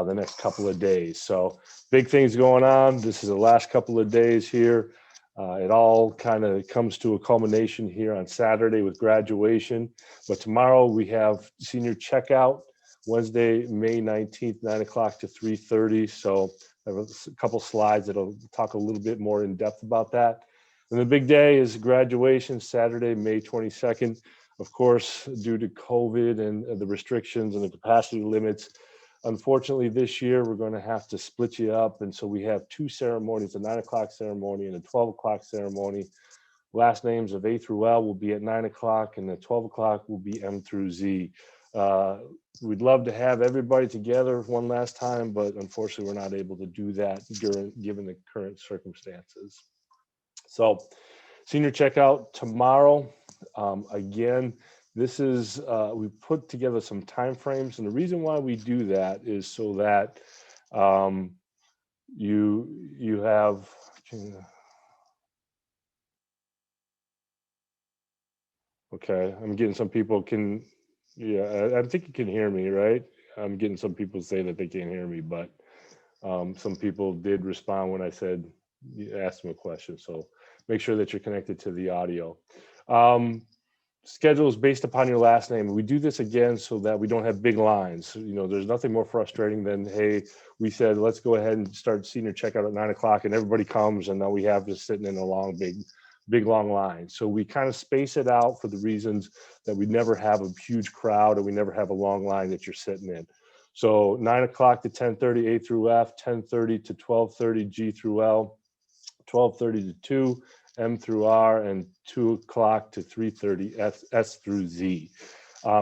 the next couple of days. So big things going on. This is the last couple of days here. It all kind of comes to a culmination here on Saturday with graduation. But tomorrow we have senior checkout, Wednesday, May 19th, 9 o'clock to 3:30. So I have a couple slides that'll talk a little bit more in depth about that. And the big day is graduation, Saturday, May 22nd. Of course, due to COVID and the restrictions and the capacity limits, unfortunately, this year we're going to have to split you up. And so we have two ceremonies, a 9 o'clock ceremony and a 12 o'clock ceremony. Last names of A through L will be at 9 o'clock, and at 12 o'clock will be M through Z. We'd love to have everybody together one last time, but unfortunately, we're not able to do that given the current circumstances. So senior checkout tomorrow. Again, this is, we put together some time frames, and the reason why we do that is so that you have, okay, I'm getting some people I think you can hear me, right? I'm getting some people say that they can't hear me, but some people did respond when I said, ask them a question. So make sure that you're connected to the audio. Schedule is based upon your last name. We do this again so that we don't have big lines. You know, there's nothing more frustrating than, hey, we said, let's go ahead and start senior checkout at 9 o'clock and everybody comes and now we have just sitting in a long, big long line. So we kind of space it out for the reasons that we never have a huge crowd and we never have a long line that you're sitting in. So 9 o'clock to 10:30 A through F, 10:30 to 12:30 G through L, 12:30 to 2 M through R, and 2 o'clock to 3:30 S through Z.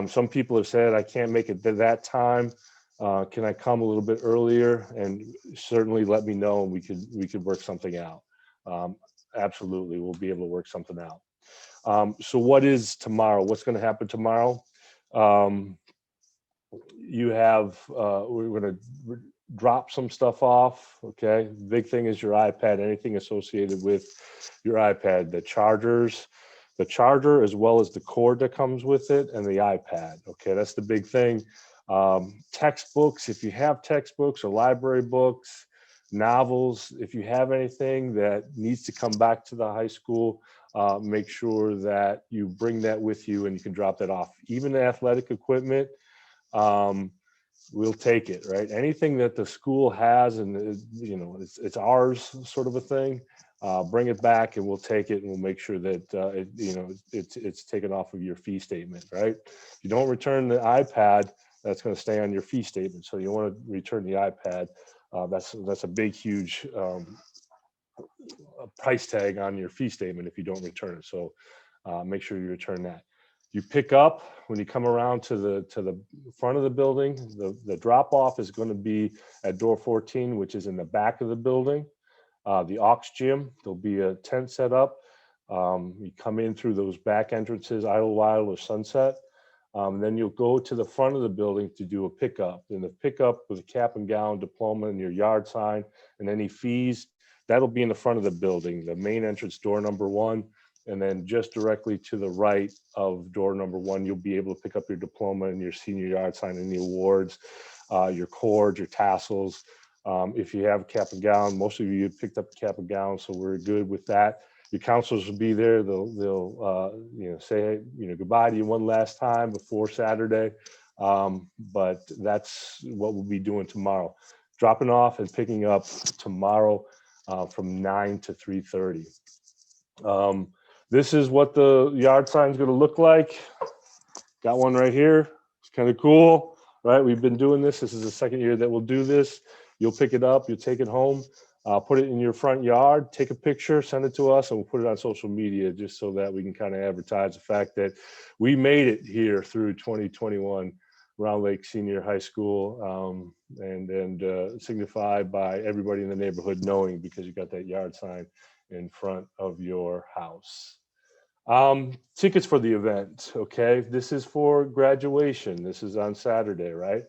Some people have said, I can't make it to that time. Can I come a little bit earlier? And certainly let me know and we could work something out. Absolutely, we'll be able to work something out. So what is tomorrow? What's going to happen tomorrow? You have, we're going to drop some stuff off. Okay. The big thing is your iPad, anything associated with your iPad, the charger as well as the cord that comes with it and the iPad. Okay. That's the big thing. Textbooks, if you have textbooks or library books, novels, if you have anything that needs to come back to the high school, make sure that you bring that with you and you can drop that off. Even the athletic equipment, we'll take it, right? Anything that the school has and you know it's ours, sort of a thing. Bring it back and we'll take it and we'll make sure that it's taken off of your fee statement, right? If you don't return the iPad, that's going to stay on your fee statement. So you want to return the iPad. That's a big, huge price tag on your fee statement if you don't return it. So make sure you return that. You pick up when you come around to the front of the building. The drop off is going to be at door 14, which is in the back of the building. The aux gym, there'll be a tent set up. You come in through those back entrances, Idlewild or Sunset. Then you'll go to the front of the building to do a pickup. And the pickup with a cap and gown, diploma, and your yard sign, and any fees, that'll be in the front of the building, the main entrance, door number 1. And then just directly to the right of door number 1, you'll be able to pick up your diploma and your senior yard sign and the awards, your cords, your tassels. If you have a cap and gown, most of you picked up a cap and gown, so we're good with that. Your counselors will be there. They'll say goodbye to you one last time before Saturday. But that's what we'll be doing tomorrow. Dropping off and picking up tomorrow from 9 to 3:30. This is what the yard sign is going to look like. Got one right here. It's kind of cool, right? We've been doing this. This is the second year that we'll do this. You'll pick it up. You'll take it home. Put it in your front yard. Take a picture. Send it to us, and we'll put it on social media just so that we can kind of advertise the fact that we made it here through 2021 Round Lake Senior High School, and signified by everybody in the neighborhood knowing because you got that yard sign in front of your house. Tickets for the event. Okay. This is for graduation. This is on Saturday, right?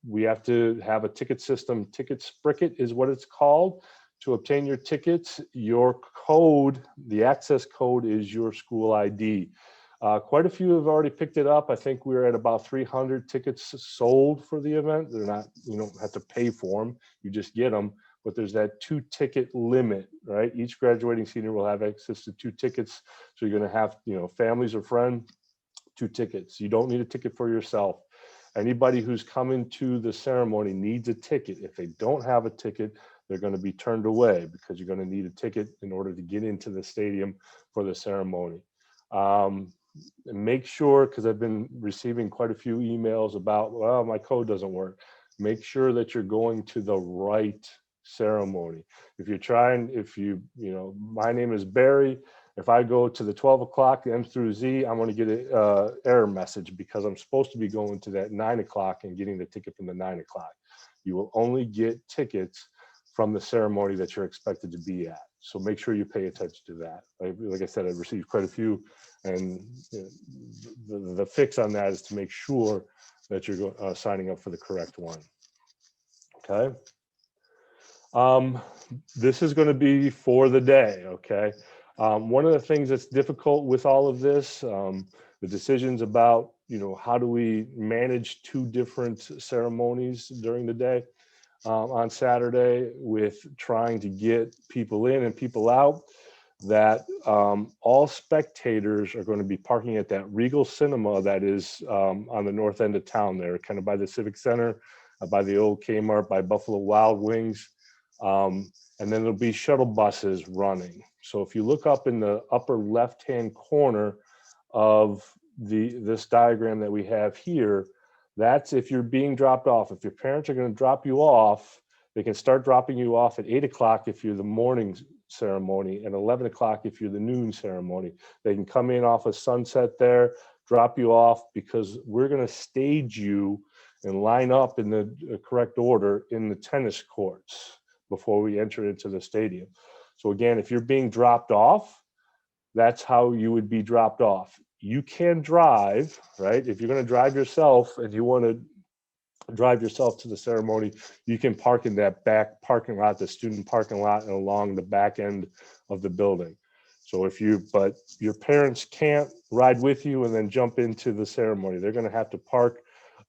We have to have a ticket system. Ticket Spricket is what it's called. To obtain your tickets, your code, the access code is your school ID. Quite a few have already picked it up. I think we're at about 300 tickets sold for the event. They're not, you don't have to pay for them. You just get them. But there's that 2-ticket limit, right? Each graduating senior will have access to 2 tickets. So you're going to have, you know, families or friends, 2 tickets. You don't need a ticket for yourself. Anybody who's coming to the ceremony needs a ticket. If they don't have a ticket, they're going to be turned away because you're going to need a ticket in order to get into the stadium for the ceremony. Make sure, because I've been receiving quite a few emails about, well, my code doesn't work. Make sure that you're going to the right ceremony. If you're trying, you know, my name is Barry. If I go to the 12 o'clock M through Z, I'm going to get an error message because I'm supposed to be going to that 9 o'clock and getting the ticket from the 9 o'clock. You will only get tickets from the ceremony that you're expected to be at. So make sure you pay attention to that. Like I said, I've received quite a few, and you know, the fix on that is to make sure that you're signing up for the correct one. Okay. This is going to be for the day. Okay. One of the things that's difficult with all of this, the decisions about, you know, how do we manage 2 different ceremonies during the day on Saturday with trying to get people in and people out, that all spectators are going to be parking at that Regal Cinema that is on the north end of town there, kind of by the Civic Center, by the old Kmart, by Buffalo Wild Wings. And then there'll be shuttle buses running. So if you look up in the upper left-hand corner of this diagram that we have here, that's if you're being dropped off. If your parents are going to drop you off, they can start dropping you off at 8 o'clock if you're the morning ceremony, and 11 o'clock if you're the noon ceremony. They can come in off of Sunset there, drop you off, because we're going to stage you and line up in the correct order in the tennis courts before we enter into the stadium. So again, if you're being dropped off, that's how you would be dropped off. You can drive, right? If you're going to drive yourself and you want to drive yourself to the ceremony, you can park in that back parking lot, the student parking lot, and along the back end of the building. So but your parents can't ride with you and then jump into the ceremony. They're going to have to park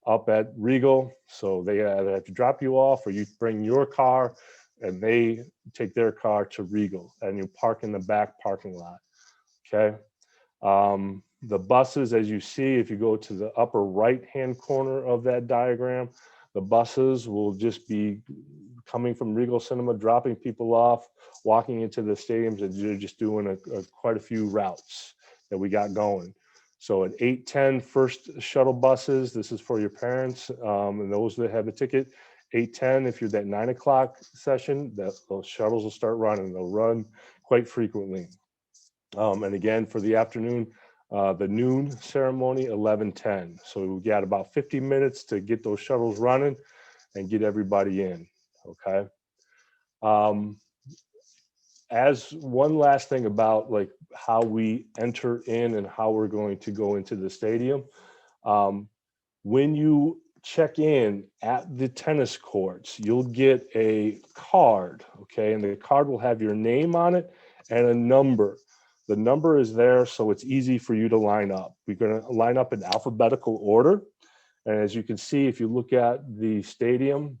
up at Regal. So they either have to drop you off, or you bring your car and they take their car to Regal, and you park in the back parking lot. Okay. The buses, as you see, if you go to the upper right-hand corner of that diagram, the buses will just be coming from Regal Cinema, dropping people off, walking into the stadiums, and you're just doing quite a few routes that we got going. So at 8:10, first shuttle buses, this is for your parents and those that have a ticket. 8:10, if you're that 9 o'clock session, those shuttles will start running. They'll run quite frequently. And again, for the afternoon, the noon ceremony, 11:10. So we got about 50 minutes to get those shuttles running and get everybody in. Okay. As one last thing about like how we enter in and how we're going to go into the stadium, when you check in at the tennis courts, you'll get a card. Okay, and the card will have your name on it and a number. The number is there, so it's easy for you to line up. We're going to line up in alphabetical order. And as you can see, if you look at the stadium,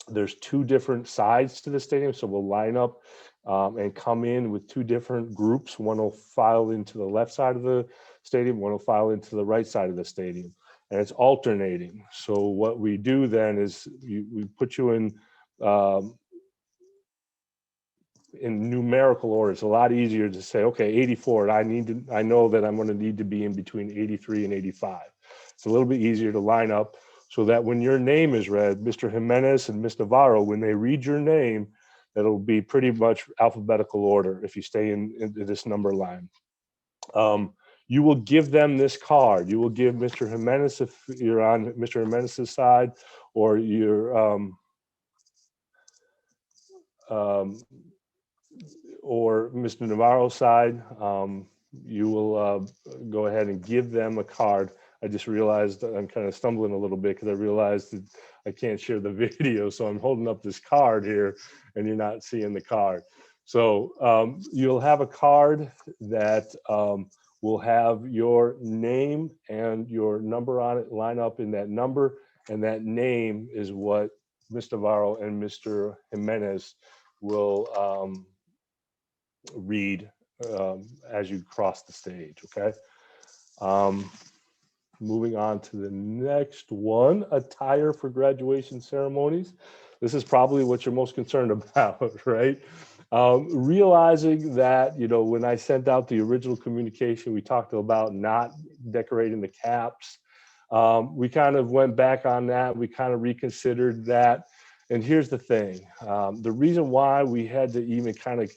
there's 2 different sides to the stadium. So we'll line up and come in with 2 different groups. One will file into the left side of the stadium, one will file into the right side of the stadium. And it's alternating. So what we do then is we put you in numerical order. It's a lot easier to say, okay, 84, I know that I'm going to need to be in between 83 and 85. It's a little bit easier to line up so that when your name is read, Mr. Jimenez and Ms. Navarro, when they read your name, it'll be pretty much alphabetical order if you stay in this number line. You will give them this card. You will give Mr. Jimenez if you're on Mr. Jimenez's side, or you're or Mr. Navarro's side. You will go ahead and give them a card. I just realized that I'm kind of stumbling a little bit because I realized that I can't share the video. So I'm holding up this card here and you're not seeing the card. So you'll have a card that will have your name and your number on it, line up in that number, and that name is what Mr. Navarro and Mr. Jimenez will read as you cross the stage, okay? Moving on to the next one, attire for graduation ceremonies. This is probably what you're most concerned about, right? Realizing that, you know, when I sent out the original communication, we talked about not decorating the caps. We kind of went back on that. We kind of reconsidered that. And here's the thing. The reason why we had to even kind of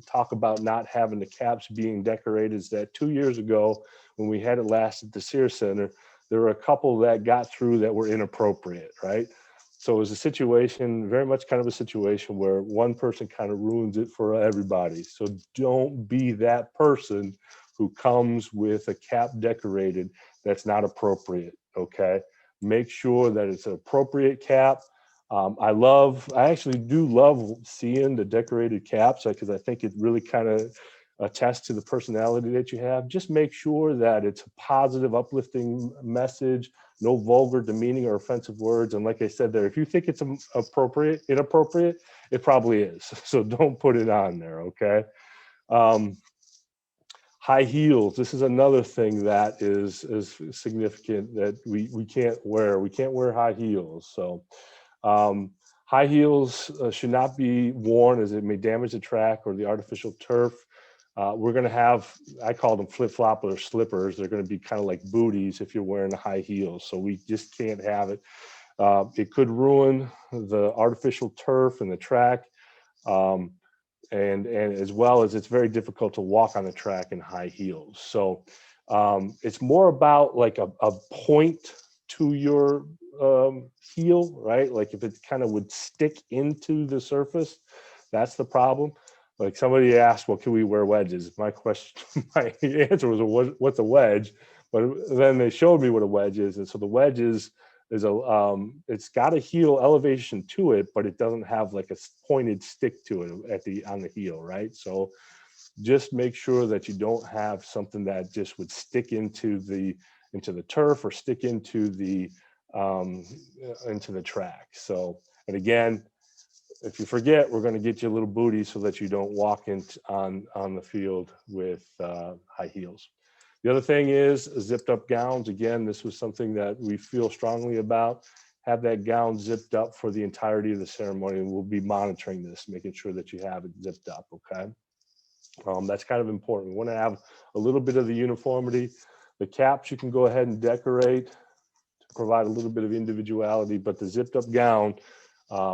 talk about not having the caps being decorated is that 2 years ago, when we had it last at the Sears Center, there were a couple that got through that were inappropriate, right? So it was a situation, very much kind of a situation where one person kind of ruins it for everybody. So don't be that person who comes with a cap decorated that's not appropriate, okay? Make sure that it's an appropriate cap. I actually do love seeing the decorated caps because I think it really kind of attests to the personality that you have. Just make sure that it's a positive, uplifting message, no vulgar, demeaning, or offensive words. And like I said there, if you think it's inappropriate, it probably is. So don't put it on there, okay? High heels. This is another thing that is significant that we can't wear. We can't wear high heels. So high heels should not be worn as it may damage the track or the artificial turf. We're going to have, I call them flip-flop or slippers. They're going to be kind of like booties if you're wearing the high heels. So we just can't have it. It could ruin the artificial turf and the track. And as well as it's very difficult to walk on the track in high heels. So it's more about like a point to your heel, right? Like if it kind of would stick into the surface, that's the problem. Like somebody asked, well, can we wear wedges? My answer was, what's a wedge? But then they showed me what a wedge is. And so the wedge is it's got a heel elevation to it, but it doesn't have like a pointed stick to it on the heel, right? So just make sure that you don't have something that just would stick into the turf or stick into the track. So, and again, if you forget, we're going to get you a little booty so that you don't walk on the field with high heels. The other thing is zipped up gowns. Again, this was something that we feel strongly about. Have that gown zipped up for the entirety of the ceremony, and we'll be monitoring this, making sure that you have it zipped up, okay? That's kind of important. We want to have a little bit of the uniformity. The caps you can go ahead and decorate to provide a little bit of individuality, but the zipped up gown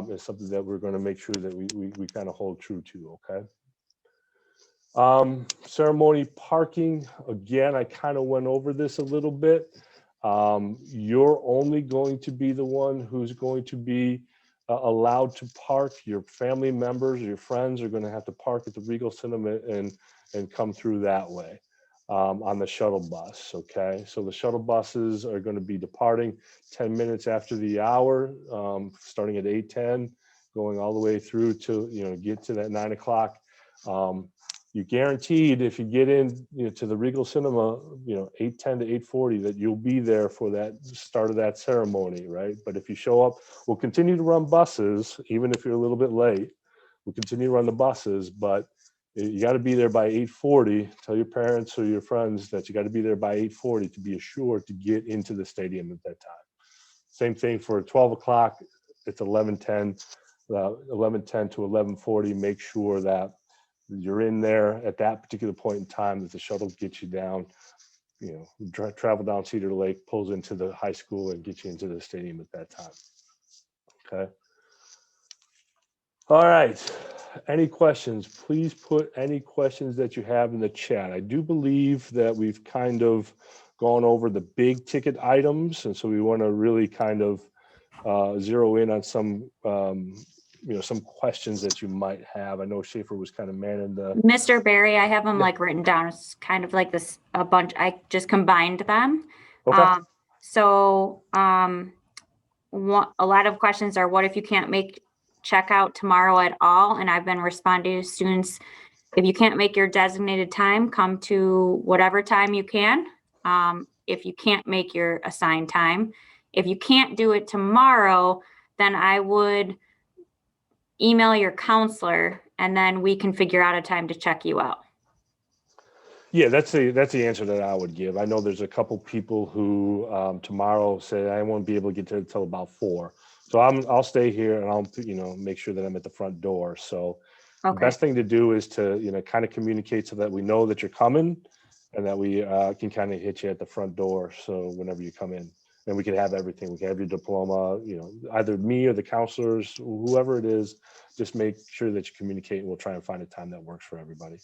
is something that we're going to make sure that we kind of hold true to, okay? Ceremony parking, again, I kind of went over this a little bit. You're only going to be the one who's going to be allowed to park. Your family members, your friends are going to have to park at the Regal Cinema and come through that way on the shuttle bus, okay? So the shuttle buses are going to be departing 10 minutes after the hour, starting at 8:10, going all the way through to, you know, get to that 9 o'clock. You're guaranteed if you get in, you know, to the Regal Cinema, you know, 8:10 to 8:40, that you'll be there for that start of that ceremony, right? But if you show up, we'll continue to run buses, even if you're a little bit late. We'll continue to run the buses, but you got to be there by 8:40. Tell your parents or your friends that you got to be there by 8:40 to be assured to get into the stadium at that time. Same thing for 12 o'clock. It's 11:10 to 11:40. Make sure that you're in there at that particular point in time, that the shuttle gets you down, you know, travel down Cedar Lake, pulls into the high school and gets you into the stadium at that time. Okay. All right. Any questions? Please put any questions that you have in the chat. I do believe that we've kind of gone over the big ticket items. And so we want to really kind of zero in on some you know, some questions that you might have. I know Schaefer was kind of manning the. Mr. Barry, I have them like written down. It's kind of like this, a bunch. I just combined them. Okay. A lot of questions are, what if you can't make checkout tomorrow at all? And I've been responding to students If you can't make your designated time, come to whatever time you can. If you can't make your assigned time, if you can't do it tomorrow, then I would email your counselor and then we can figure out a time to check you out. Yeah, that's the answer that I would give. I know there's a couple people who tomorrow say I won't be able to get to until about 4. So I'll stay here and I'll make sure that I'm at the front door. So the Okay. best thing to do is to kind of communicate so that we know that you're coming and that we can kind of hit you at the front door. So whenever you come in, then we can have everything. We can have your diploma, either me or the counselors, whoever it is, just make sure that you communicate and we'll try and find a time that works for everybody.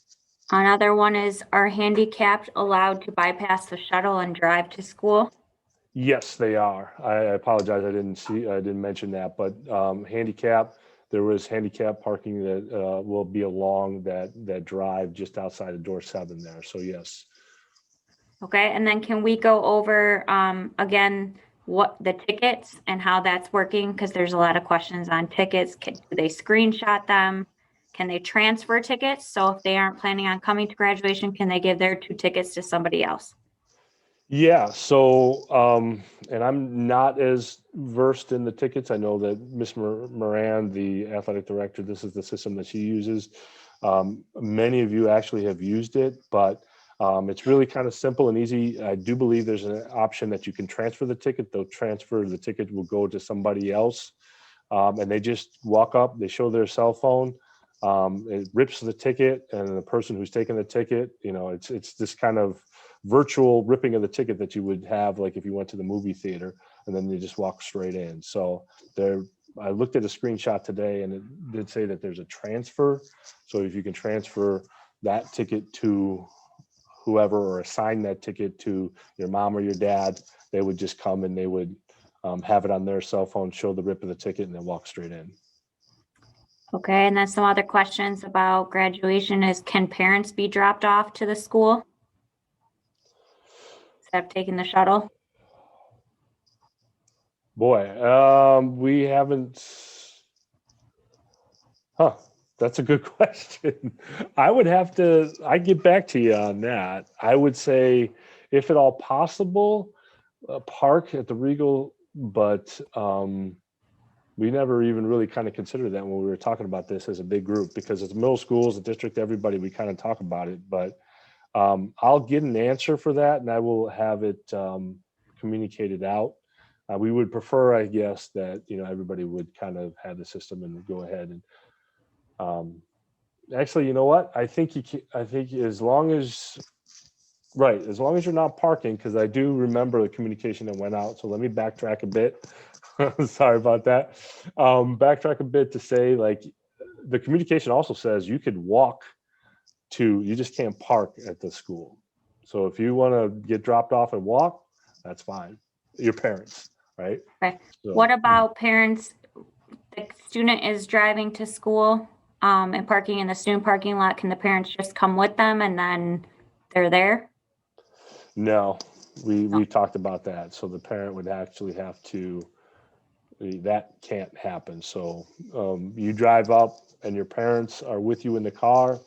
Another one is, are handicapped allowed to bypass the shuttle and drive to school? Yes, they are. I apologize. I didn't mention that, but handicap, there was handicap parking that will be along that drive just outside of door 7 there. So yes. Okay, and then can we go over again what the tickets and how that's working? Because there's a lot of questions on tickets. Do they screenshot them? Can they transfer tickets? So if they aren't planning on coming to graduation, can they give their 2 tickets to somebody else? Yeah. So, and I'm not as versed in the tickets. I know that Miss Moran, the athletic director, this is the system that she uses. Many of you actually have used it, but it's really kind of simple and easy. I do believe there's an option that you can transfer the ticket. They'll transfer the ticket will go to somebody else, and they just walk up. They show their cell phone. It rips the ticket, and the person who's taking the ticket, it's this kind of virtual ripping of the ticket that you would have like if you went to the movie theater, and then they just walk straight in. So I looked at a screenshot today and it did say that there's a transfer. So if you can transfer that ticket to whoever or assign that ticket to your mom or your dad, they would just come and they would have it on their cell phone, show the rip of the ticket, and then walk straight in. Okay, and then some other questions about graduation is, can parents be dropped off to the school instead of taking the shuttle? Boy, we haven't. That's a good question. I'd get back to you on that. I would say, if at all possible, park at the Regal, but we never even really kind of considered that when we were talking about this as a big group, because it's middle schools, the district, everybody, we kind of talk about it. But I'll get an answer for that and I will have it communicated out. We would prefer, I guess, that everybody would kind of have the system and go ahead and actually, you know what? I think as long as you're not parking, because I do remember the communication that went out. So let me backtrack a bit. Sorry about that. Backtrack a bit to say, like, the communication also says you could walk you just can't park at the school. So if you want to get dropped off and walk, that's fine. Your parents, right? Okay. So, What about parents? The student is driving to school and parking in the student parking lot. Can the parents just come with them and then they're there? no, we talked about that. So the parent would actually have to. That can't happen. So you drive up and your parents are with you in the car.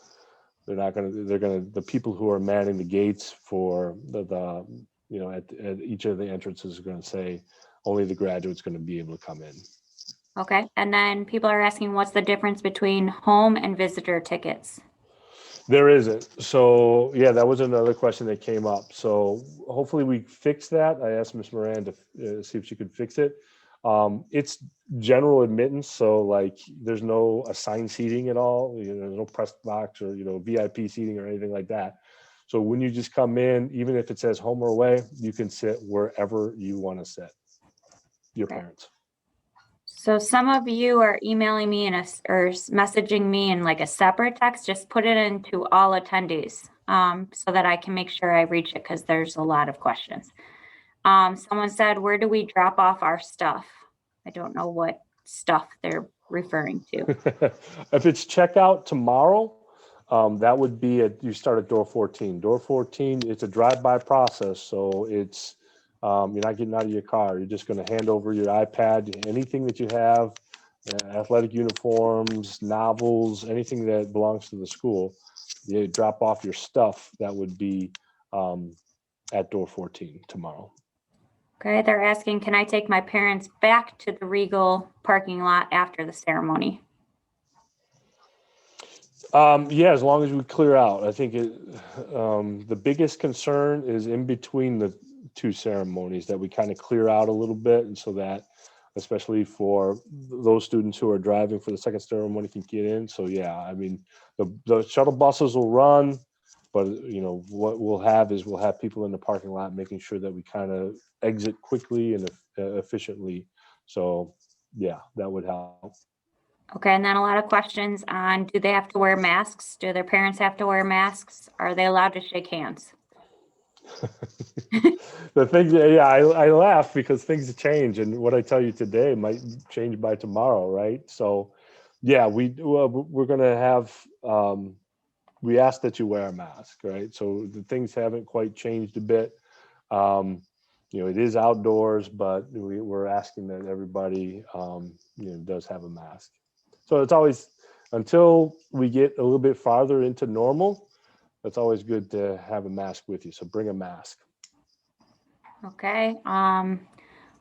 The people who are manning the gates for at each of the entrances are going to say only the graduate's going to be able to come in. Okay. And then people are asking, what's the difference between home and visitor tickets? There isn't. So yeah, that was another question that came up. So hopefully we fix that. I asked Ms. Moran to see if she could fix it. It's general admittance, so like there's no assigned seating at all. There's no press box or VIP seating or anything like that. So when you just come in, even if it says home or away, you can sit wherever you want to sit. Your parents. So some of you are emailing me or messaging me in like a separate text. Just put it into all attendees so that I can make sure I reach it, because there's a lot of questions. Someone said, where do we drop off our stuff? I don't know what stuff they're referring to. If it's checkout tomorrow, that would be you start at door 14. Door 14, it's a drive-by process. So it's, you're not getting out of your car. You're just going to hand over your iPad, anything that you have, athletic uniforms, novels, anything that belongs to the school. you drop off your stuff, that would be at door 14 tomorrow. Okay, they're asking, can I take my parents back to the Regal parking lot after the ceremony? Yeah, as long as we clear out. I think the biggest concern is in between the two ceremonies, that we kind of clear out a little bit, and so that, especially for those students who are driving for the second ceremony, can get in. So yeah, I mean, the shuttle buses will run, but what we'll have people in the parking lot, making sure that we kind of exit quickly and efficiently. So yeah, that would help. Okay, and then a lot of questions on, do they have to wear masks? Do their parents have to wear masks? Are they allowed to shake hands? The thing, yeah, I laugh because things change, and what I tell you today might change by tomorrow, right? So yeah, we're gonna have, we ask that you wear a mask, right? So the things haven't quite changed a bit. It is outdoors, but we're asking that everybody does have a mask. So it's always, until we get a little bit farther into normal, it's always good to have a mask with you. So bring a mask. Okay, a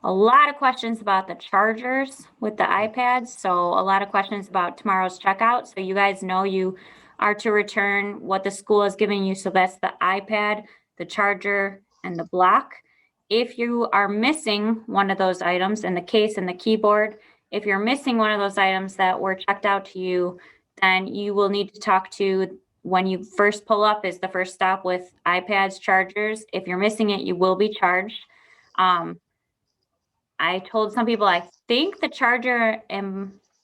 lot of questions about the chargers with the iPads. So a lot of questions about tomorrow's checkout. So you guys know you are to return what the school is giving you. So that's the iPad, the charger, and the block. If you are missing one of those items, in the case and the keyboard, if you're missing one of those items that were checked out to you, then you will need to talk to, when you first pull up is the first stop with iPads, chargers. If you're missing it, you will be charged. I told some people I think the charger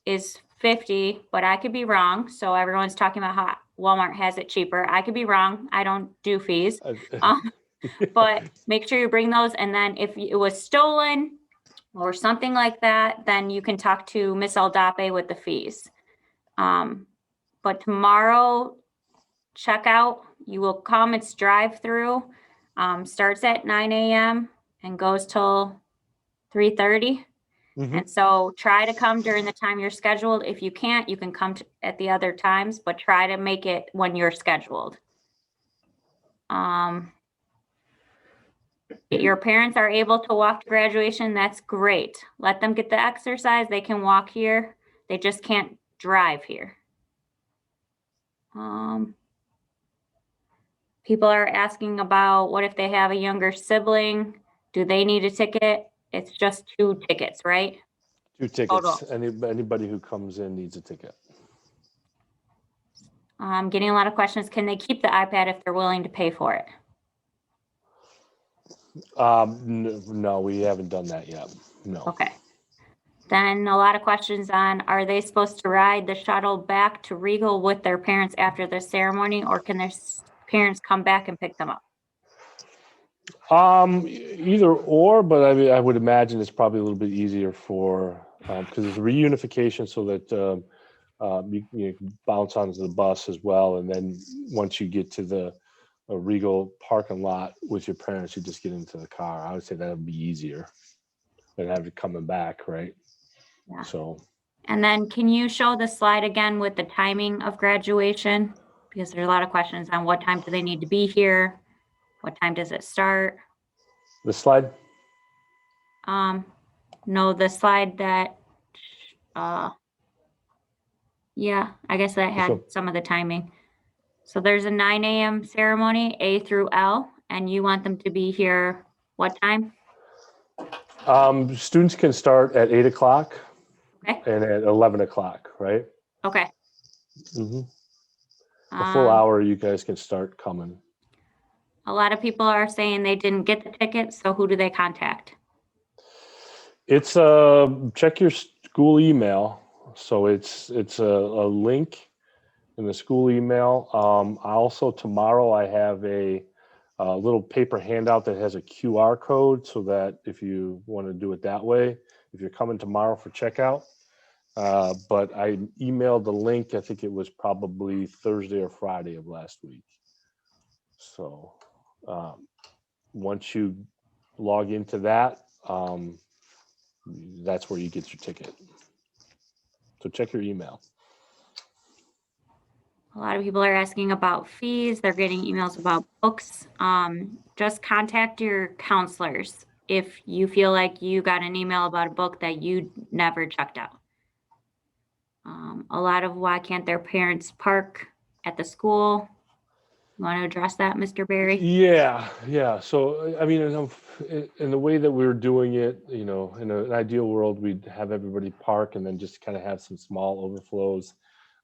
is $50, but I could be wrong. So everyone's talking about how Walmart has it cheaper. I could be wrong. I don't do fees. But make sure you bring those. And then if it was stolen or something like that, then you can talk to Miss Aldape with the fees. But tomorrow, checkout, you will come, it's drive-through, starts at 9 a.m. and goes till 3:30. And so try to come during the time you're scheduled. If you can't, you can come at the other times, but try to make it when you're scheduled. Your parents are able to walk to graduation. That's great. Let them get the exercise. They can walk here. They just can't drive here. People are asking about, what if they have a younger sibling? Do they need a ticket? It's just 2 tickets, right? 2 tickets. Anybody who comes in needs a ticket. I'm getting a lot of questions. Can they keep the iPad if they're willing to pay for it? No, we haven't done that yet. No. Okay. Then a lot of questions on, are they supposed to ride the shuttle back to Regal with their parents after the ceremony, or can their parents come back and pick them up? Either or, but I mean, I would imagine it's probably a little bit easier for, because it's a reunification, so that you can bounce onto the bus as well, and then once you get to the Regal parking lot with your parents, you just get into the car. I would say that would be easier than having coming back, right? Yeah. So. And then can you show the slide again with the timing of graduation? Because there's a lot of questions on what time do they need to be here? What time does it start? The slide? No, the slide that, yeah, I guess that had some of the timing. So there's a 9 a.m. ceremony, A through L, and you want them to be here what time? Students can start at 8 o'clock. Okay. And at 11 o'clock, right? Okay. A full hour, you guys can start coming. A lot of people are saying they didn't get the tickets, so who do they contact? It's check your school email. So it's a link in the school email. Also tomorrow I have a little paper handout that has a QR code, so that if you want to do it that way, if you're coming tomorrow for checkout. But I emailed the link, I think it was probably Thursday or Friday of last week. So once you log into that, that's where you get your ticket. So check your email. A lot of people are asking about fees. They're getting emails about books. Just contact your counselors if you feel like you got an email about a book that you never checked out. A lot of why can't their parents park at the school? You want to address that, Mr. Berry? Yeah. So, I mean, in the way that we were doing it, you know, in an ideal world, we'd have everybody park and then just kind of have some small overflows.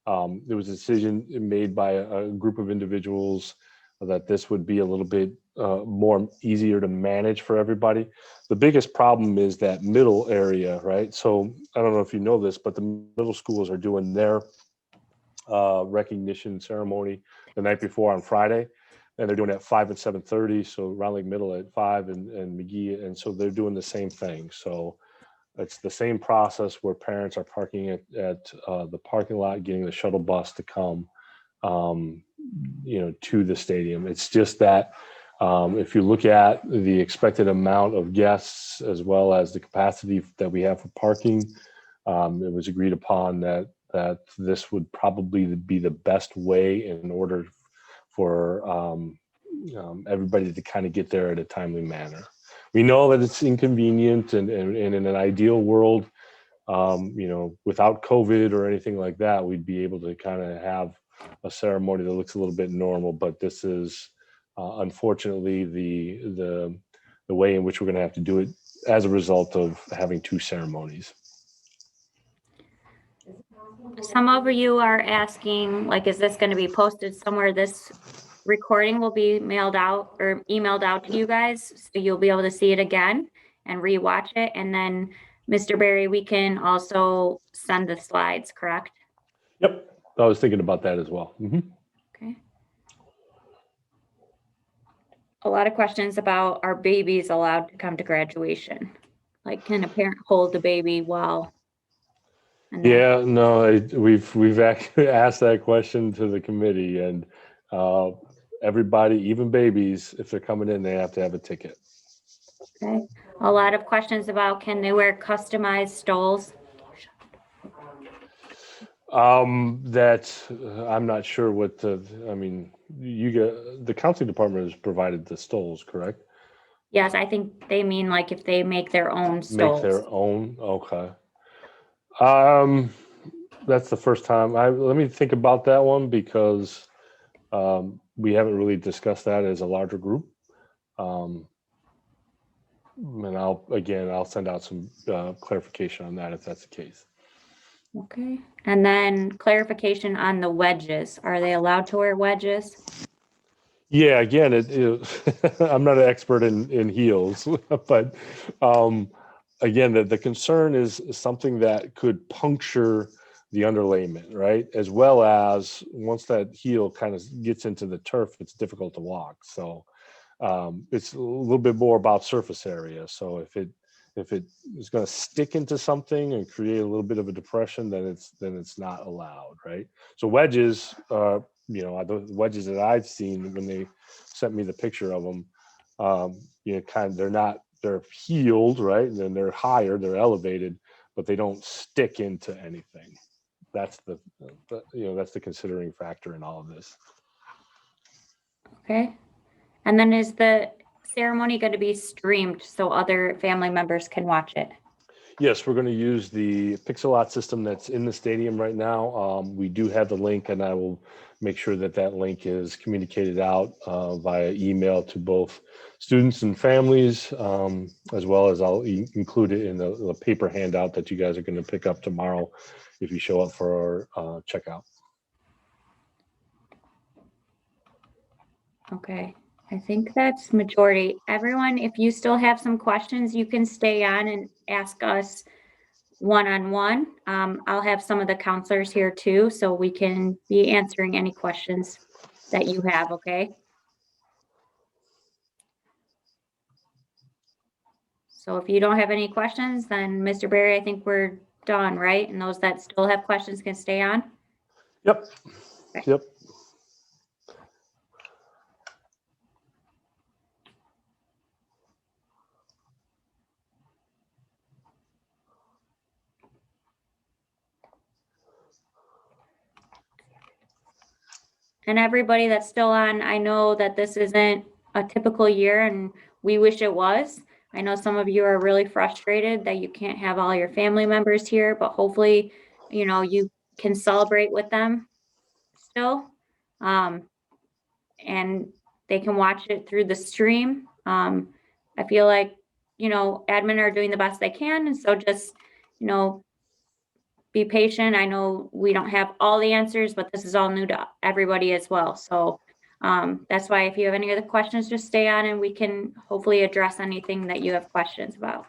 There was a decision made by a group of individuals that this would be a little bit more easier to manage for everybody. The biggest problem is that middle area, right? So I don't know if you know this, but the middle schools are doing their recognition ceremony the night before on Friday, and they're doing it at 5 and 7:30. So Round Lake Middle at 5 and McGee, and so they're doing the same thing. So it's the same process where parents are parking at the parking lot, getting the shuttle bus to come, um, you know, to the stadium. It's just that if you look at the expected amount of guests as well as the capacity that we have for parking, it was agreed upon that this would probably be the best way in order for everybody to kind of get there at a timely manner. We know that it's inconvenient, and in an ideal world, you know, without COVID or anything like that, we'd be able to kind of have a ceremony that looks a little bit normal. But this is unfortunately the way in which we're going to have to do it as a result of having two ceremonies. Some of you are asking, like, is this going to be posted somewhere? This recording will be mailed out or emailed out to you guys, so you'll be able to see it again and rewatch it. And then, Mr. Berry, we can also send the slides, correct? Yep, I was thinking about that as well. Okay. A lot of questions about, are babies allowed to come to graduation? Like, can a parent hold the baby while? Yeah, no, we've actually asked that question to the committee, and everybody, even babies, if they're coming in, they have to have a ticket. Okay. A lot of questions about, can they wear customized stoles? That I'm not sure what I mean, the counseling department has provided the stoles, correct? Yes, I think they mean like if they make their own Make stoles. their own, okay. That's the first time. Let me think about that one, because we haven't really discussed that as a larger group. And I'll send out some clarification on that if that's the case. Okay. And then clarification on the wedges. Are they allowed to wear wedges? Yeah, again, I'm not an expert in heels, but again, the concern is something that could puncture the underlayment, right? As well as once that heel kind of gets into the turf, it's difficult to walk. So it's a little bit more about surface area. So if it is going to stick into something and create a little bit of a depression, then it's not allowed, right? So wedges, you know, the wedges that I've seen when they sent me the picture of them, you know, they're healed, right? And then they're higher, they're elevated, but they don't stick into anything. That's that's the considering factor in all of this. Okay. And then is the ceremony going to be streamed so other family members can watch it? Yes, we're going to use the Pixelot system that's in the stadium right now. We do have the link, and I will make sure that link is communicated out via email to both students and families, as well as I'll include it in the paper handout that you guys are going to pick up tomorrow if you show up for our checkout. Okay. I think that's majority. Everyone, if you still have some questions, you can stay on and ask us one-on-one. I'll have some of the counselors here too, so we can be answering any questions that you have, okay? So if you don't have any questions, then Mr. Berry, I think we're done, right? And those that still have questions can stay on? Yep. Okay. Yep. And everybody that's still on, I know that this isn't a typical year and we wish it was. I know some of you are really frustrated that you can't have all your family members here, but hopefully, you can celebrate with them still. Um, and they can watch it through the stream. I feel like, admin are doing the best they can. And so just, be patient. I know we don't have all the answers, but this is all new to everybody as well. So that's why if you have any other questions, just stay on and we can hopefully address anything that you have questions about.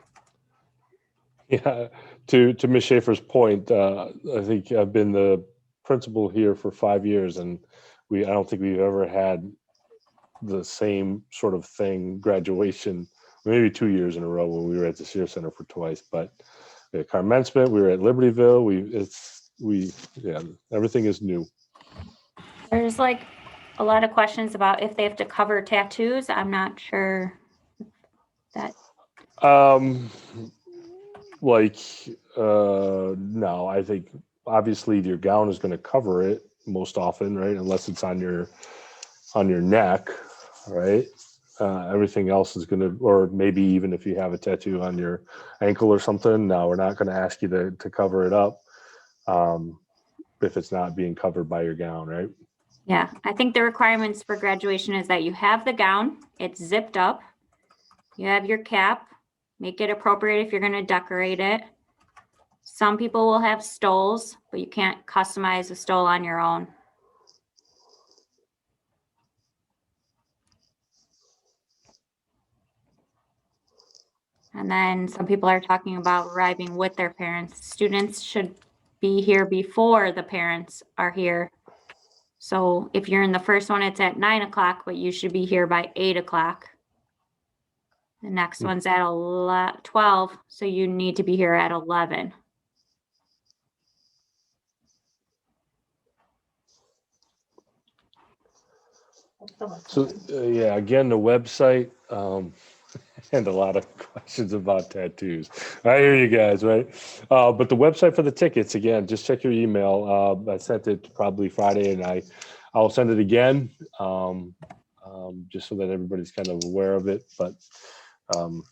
Yeah, to Ms. Schaefer's point, I think I've been the principal here for 5 years, and I don't think we've ever had the same sort of thing, graduation, maybe 2 years in a row when we were at the Sears Center for twice, but commencement, we were at Libertyville. Everything is new. There's like a lot of questions about if they have to cover tattoos. I'm not sure that. No, I think obviously your gown is going to cover it most often, right? Unless it's on your neck, right? Everything else is going to, or maybe even if you have a tattoo on your ankle or something, no, we're not going to ask you to cover it up if it's not being covered by your gown, right? Yeah, I think the requirements for graduation is that you have the gown, it's zipped up, you have your cap, make it appropriate if you're going to decorate it. Some people will have stoles, but you can't customize a stole on your own. And then some people are talking about arriving with their parents. Students should be here before the parents are here. So if you're in the first one, it's at 9 o'clock, but you should be here by 8 o'clock. The next one's at 12, so you need to be here at 11. So yeah, again, the website and a lot of questions about tattoos. I hear you guys, right? But the website for the tickets, again, just check your email. I sent it probably Friday, and I'll send it again, just so that everybody's kind of aware of it. But and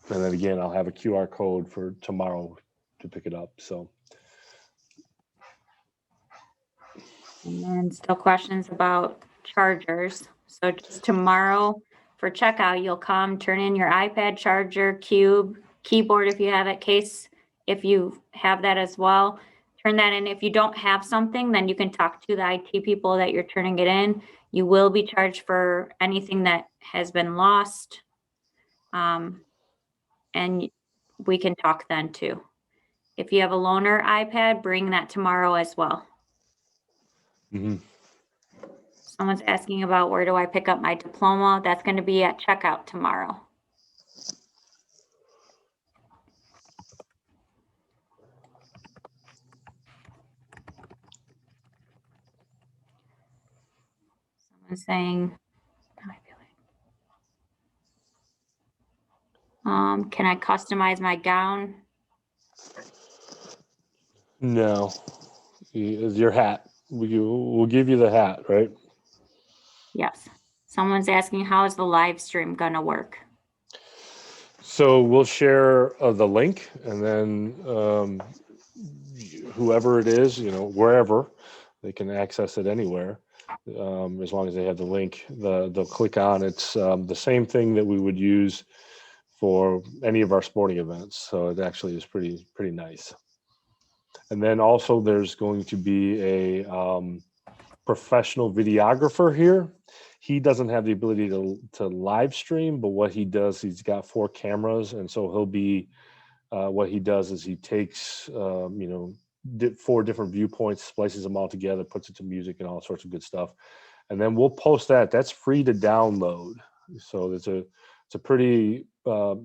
then again, I'll have a QR code for tomorrow to pick it up. So. And then still questions about chargers. So just tomorrow for checkout, you'll come, turn in your iPad charger, cube, keyboard if you have it, case if you have that as well. Turn that in. If you don't have something, then you can talk to the IT people that you're turning it in. You will be charged for anything that has been lost. And we can talk then too. If you have a loaner iPad, bring that tomorrow as well. Mm-hmm. Someone's asking about where do I pick up my diploma? That's going to be at checkout tomorrow. Someone's saying, can I customize my gown? No, your hat. We'll give you the hat, right? Yes. Someone's asking, how is the live stream going to work? So we'll share the link, and then whoever it is, wherever, they can access it anywhere, as long as they have the link. They'll click on it. It's the same thing that we would use for any of our sporting events. So it actually is pretty nice. And then also there's going to be a professional videographer here. He doesn't have the ability to live stream, but what he does, he's got 4 cameras, and so he'll be. What he does is he takes 4 different viewpoints, splices them all together, puts it to music and all sorts of good stuff, and then we'll post that. That's free to download. So it's a pretty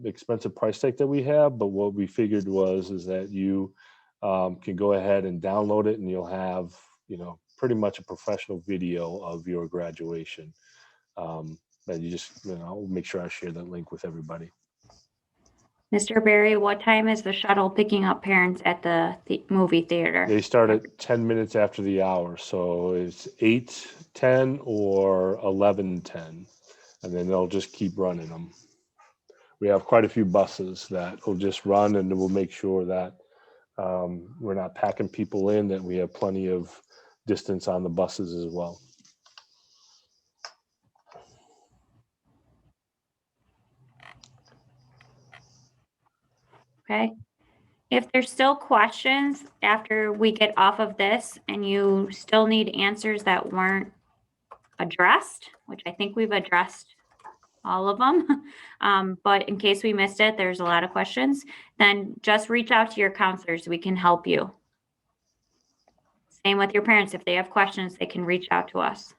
expensive price tag that we have, but what we figured is that you can go ahead and download it, and you'll have pretty much a professional video of your graduation. And you just make sure I share that link with everybody. Mr. Barry, what time is the shuttle picking up parents at the movie theater? They start at 10 minutes after the hour, so it's 8:10 or 11:10, and then they'll just keep running them. We have quite a few buses that will just run, and we'll make sure that we're not packing people in, that we have plenty of distance on the buses as well. Okay. If there's still questions after we get off of this and you still need answers that weren't addressed, which I think we've addressed all of them, but in case we missed it, there's a lot of questions, then just reach out to your counselors. We can help you. Same with your parents. If they have questions, they can reach out to us.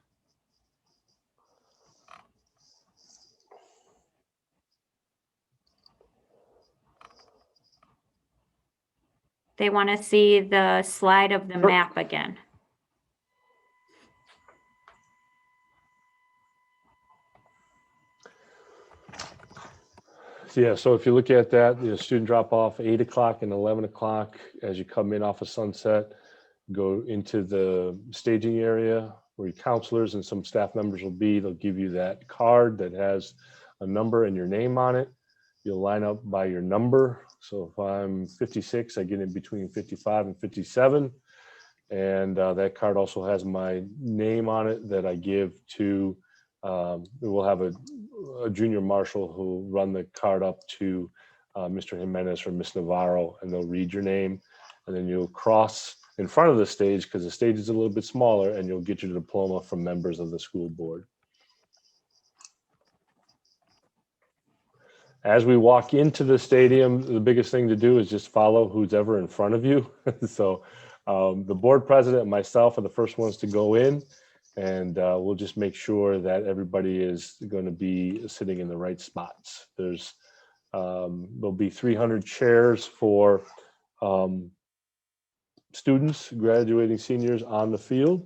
They want to see the slide of the Sure. map again. Yeah, so if you look at that, student drop off 8 o'clock and 11 o'clock as you come in off of Sunset, go into the staging area where your counselors and some staff members will be. They'll give you that card that has a number and your name on it. You'll line up by your number. So if I'm 56, I get in between 55 and 57. And that card also has my name on it that I give to, we'll have a junior marshal who will run the card up to Mr. Jimenez or Miss Navarro, and they'll read your name. And then you'll cross in front of the stage because the stage is a little bit smaller, and you'll get your diploma from members of the school board. As we walk into the stadium, the biggest thing to do is just follow who's ever in front of you. So the board president and myself are the first ones to go in, and we'll just make sure that everybody is going to be sitting in the right spots. There'll be 300 chairs for students, graduating seniors on the field,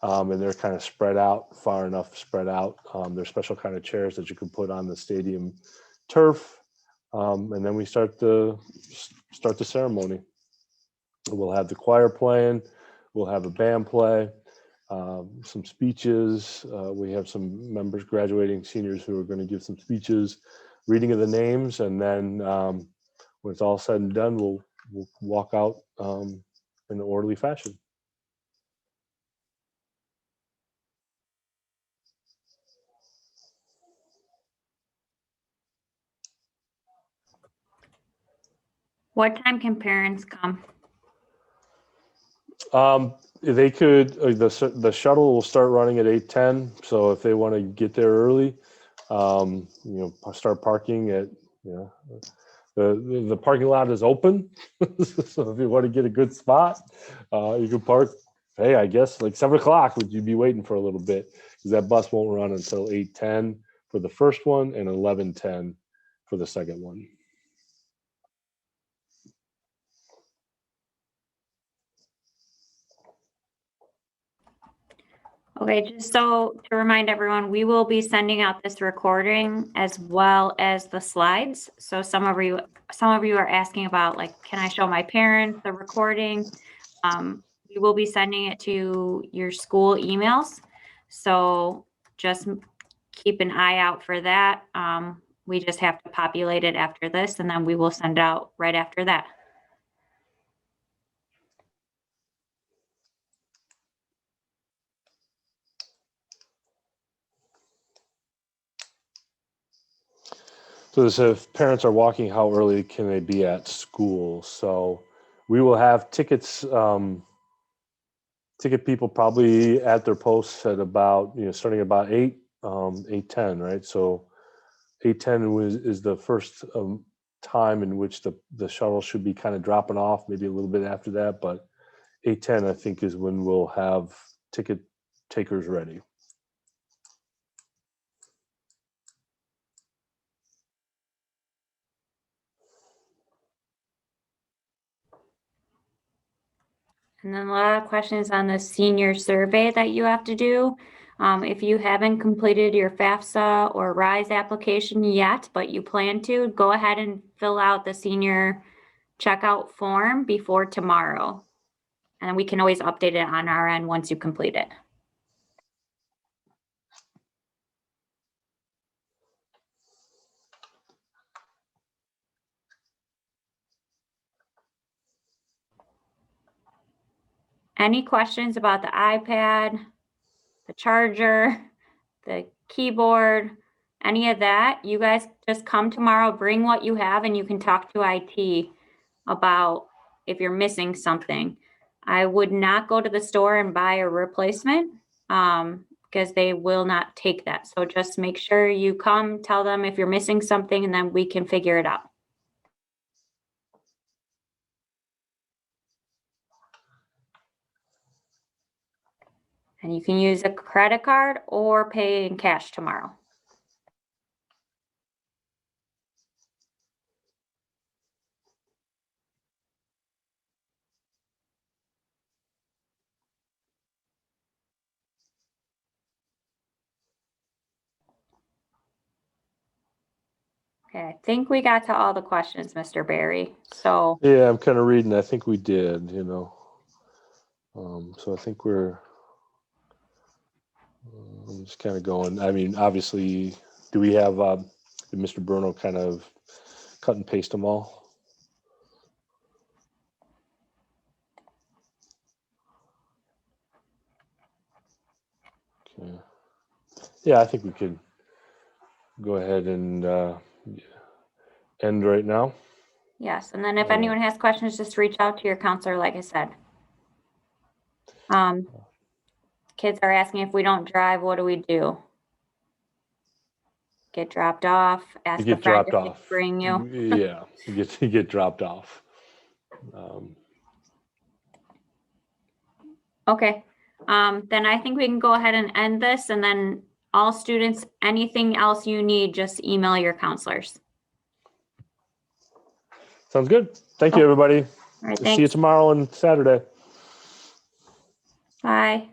and they're kind of spread out, far enough spread out. They're special kind of chairs that you can put on the stadium turf, and then we start the ceremony. We'll have the choir playing, we'll have a band play, some speeches. We have some members, graduating seniors, who are going to give some speeches, reading of the names, and then when it's all said and done, we'll walk out in an orderly fashion. What time can parents come? They could, the shuttle will start running at 8:10. So if they want to get there early, start parking at, the parking lot is open. So if you want to get a good spot, you can park. Hey, I guess like 7 o'clock, would you be waiting for a little bit? Because that bus won't run until 8:10 for the first one and 11:10 for the second one. Okay, just so to remind everyone, we will be sending out this recording as well as the slides. So some of you are asking about, like, can I show my parents the recording? We will be sending it to your school emails. So just keep an eye out for that. We just have to populate it after this, and then we will send it out right after that. So this, if parents are walking, how early can they be at school? So we will have tickets, ticket people probably at their posts at about, starting about 8:10, right? So 8:10 is the first time in which the shuttle should be kind of dropping off, maybe a little bit after that, but 8:10, I think, is when we'll have ticket takers ready. And then a lot of questions on the senior survey that you have to do. If you haven't completed your FAFSA or RISE application yet, but you plan to, go ahead and fill out the senior checkout form before tomorrow. And we can always update it on our end once you complete it. Any questions about the iPad, the charger, the keyboard, any of that? You guys just come tomorrow, bring what you have, and you can talk to IT about if you're missing something. I would not go to the store and buy a replacement because they will not take that. So just make sure you come, tell them if you're missing something, and then we can figure it out. And you can use a credit card or pay in cash tomorrow. Okay, I think we got to all the questions, Mr. Barry. So Yeah, I'm kind of reading. I think we did, you know. So I think we're I'm just kind of going. I mean, obviously, do we have did Mr. Bruno kind of cut and paste them all? Okay. Yeah, I think we could go ahead and end right now. yes, and then if anyone has questions, just reach out to your counselor, like I said. Kids are asking if we don't drive, what do we do? Get dropped off, ask You a get friend dropped if they off. bring you. Yeah, you get dropped off. Okay, then I think we can go ahead and end this, and then all students, anything else you need, just email your counselors. Sounds good. Thank you, everybody. All right, See you thanks. tomorrow and Saturday. Bye.